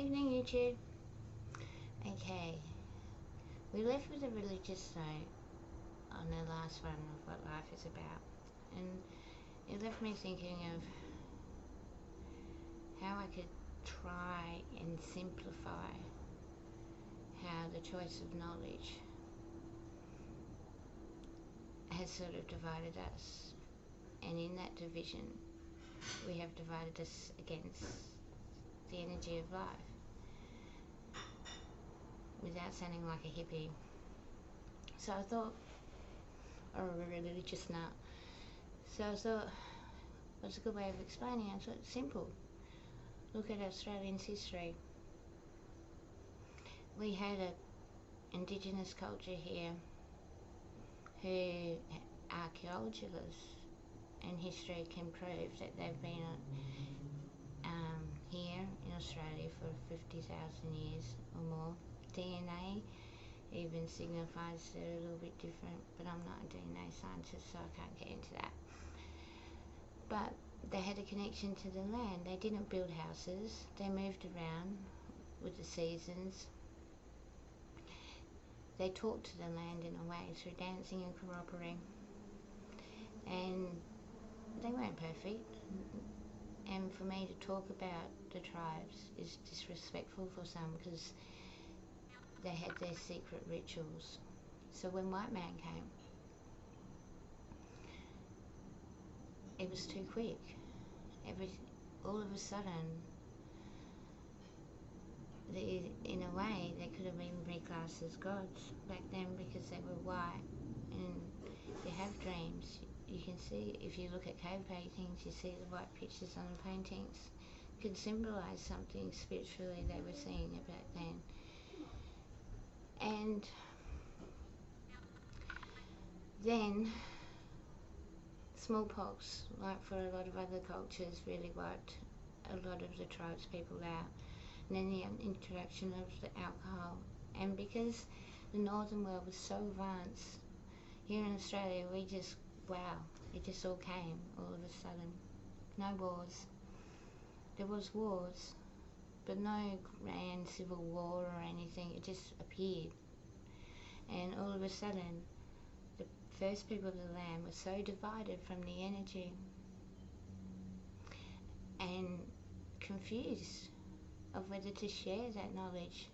Evening, YouTube. Okay, we left with a religious note on the last one of what life is about, and it left me thinking of how I could try and simplify how the choice of knowledge has sort of divided us, and in that division we have divided us against the energy of life, without sounding like a hippie. So I thought, or a religious nut. So I thought, what's a good way of explaining it? I thought, simple. Look at Australians' history. We had an indigenous culture here who archaeologists and history can prove that they've been here in Australia for 50,000 years or more. DNA even signifies they're a little bit different, but I'm not a DNA scientist, so I can't get into that. But they had a connection to the land. They didn't build houses, they moved around with the seasons. They talked to the land in a way through dancing and corroborating, and they weren't perfect. And for me to talk about the tribes is disrespectful for some, because they had their secret rituals. So when white man came, it was too quick. All of a sudden, in a way, they could have been reclassed as gods back then because they were white. And they have dreams. You can see, if you look at cave paintings, you see the white pictures on the paintings. It could symbolize something spiritually they were seeing back then. And then smallpox, like for a lot of other cultures, really wiped a lot of the tribes people out. And then the introduction of the alcohol. And because the northern world was so advanced, here in Australia we just, wow, it just all came all of a sudden. No wars. There was wars, but no grand civil war or anything. It just appeared. And all of a sudden, the first people of the land were so divided from the energy and confused of whether to share that knowledge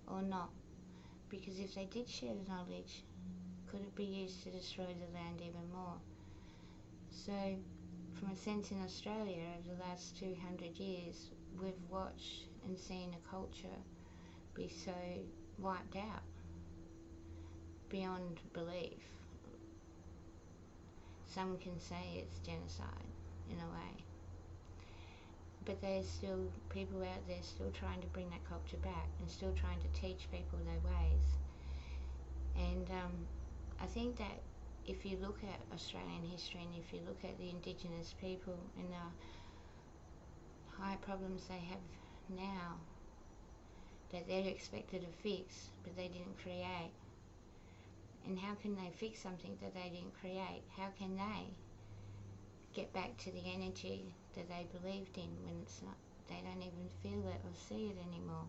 or not. Because if they did share the knowledge, could it be used to destroy the land even more? So, from a sense, in Australia over the last 200 years, we've watched and seen a culture be so wiped out beyond belief. Some can say it's genocide in a way, but there's still people out there still trying to bring that culture back and still trying to teach people their ways. And I think that if you look at Australian history and if you look at the indigenous people and the high problems they have now that they're expected to fix but they didn't create, and how can they fix something that they didn't create? How can they get back to the energy that they believed in when it's not, they don't even feel it or see it anymore?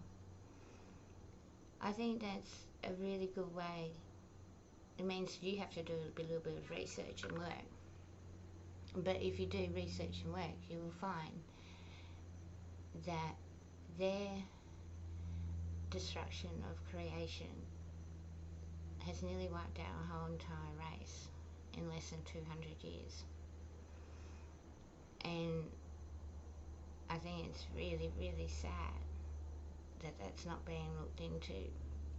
I think that's a really good way. It means you have to do a little bit of research and work. But if you do research and work, you will find that their destruction of creation has nearly wiped out a whole entire race in less than 200 years. And I think it's really, really sad that that's not being looked into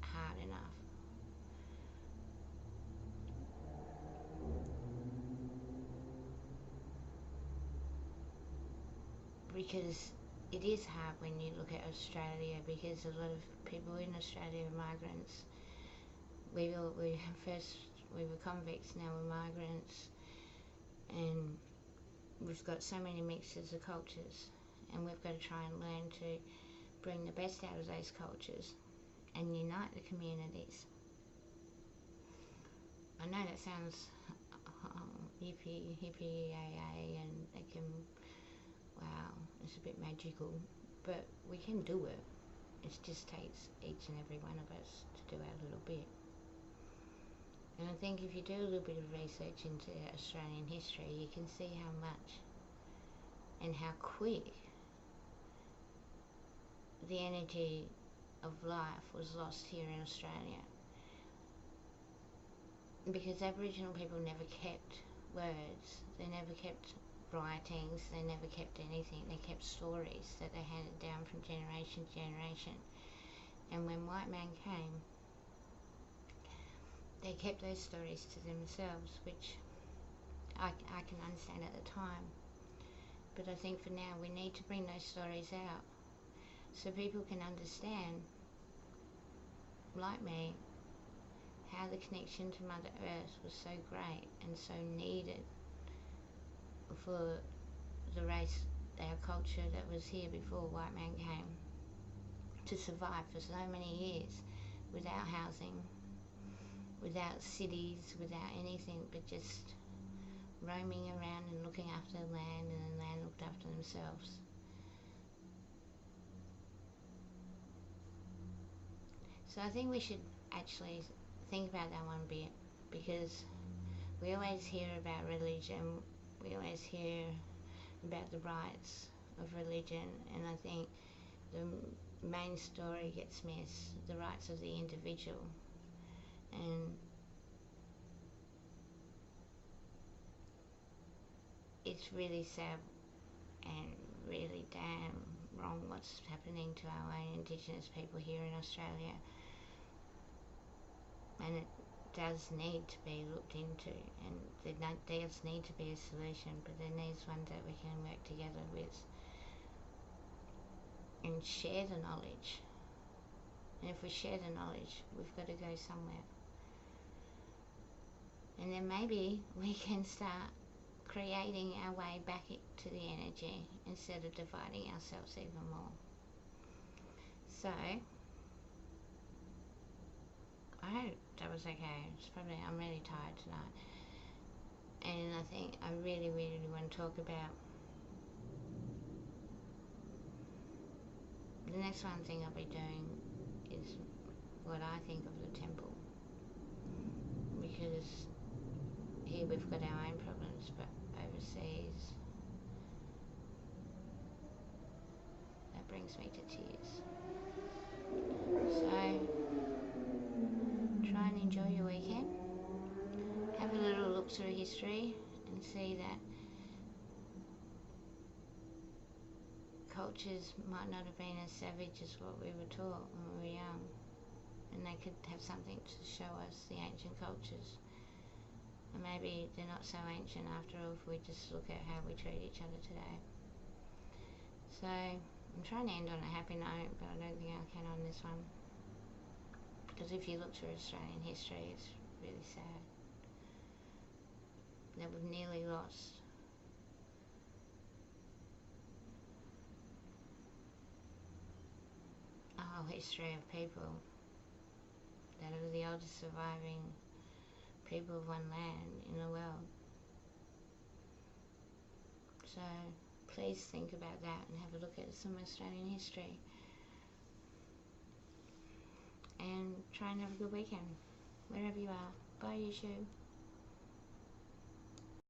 hard enough. Because it is hard when you look at Australia, because a lot of people in Australia are migrants. We were convicts, now we're migrants, and we've got so many mixes of cultures, and we've got to try and learn to bring the best out of those cultures and unite the communities. I know that sounds hippie, AA, and it can, wow, it's a bit magical, but we can do it. It just takes each and every one of us to do our little bit. And I think if you do a little bit of research into Australian history, you can see how much and how quick the energy of life was lost here in Australia. Because Aboriginal people never kept words, they never kept writings, they never kept anything. They kept stories that they handed down from generation to generation. And when white man came, they kept those stories to themselves, which I can understand at the time. But I think for now we need to bring those stories out so people can understand, like me, how the connection to Mother Earth was so great and so needed for the race, our culture that was here before white man came, to survive for so many years without housing, without cities, without anything, but just roaming around and looking after the land, and the land looked after themselves. So I think we should actually think about that one bit, because we always hear about religion, we always hear about the rights of religion, and I think the main story gets missed, the rights of the individual. And it's really sad and really damn wrong what's happening to our own Indigenous people here in Australia. And it does need to be looked into, and there does need to be a solution, but there needs one that we can work together with and share the knowledge. And if we share the knowledge, we've got to go somewhere. And then maybe we can start creating our way back to the energy instead of dividing ourselves even more. So I hope that was okay. I'm really tired tonight, and I think I really want to talk about the next one thing I'll be doing is what I think of the temple, because here we've got our own problems, but overseas that brings me to tears. So try and enjoy your weekend. Have a little look through history and see that cultures might not have been as savage as what we were taught when we were young, and they could have something to show us, the ancient cultures. And maybe they're not so ancient after all if we just look at how we treat each other today. So I'm trying to end on a happy note, but I don't think I can on this one, because if you look through Australian history, it's really sad that we've nearly lost a whole history of people that are the oldest surviving people of one land in the world. So please think about that and have a look at some Australian history, and try and have a good weekend wherever you are. Bye YouTube.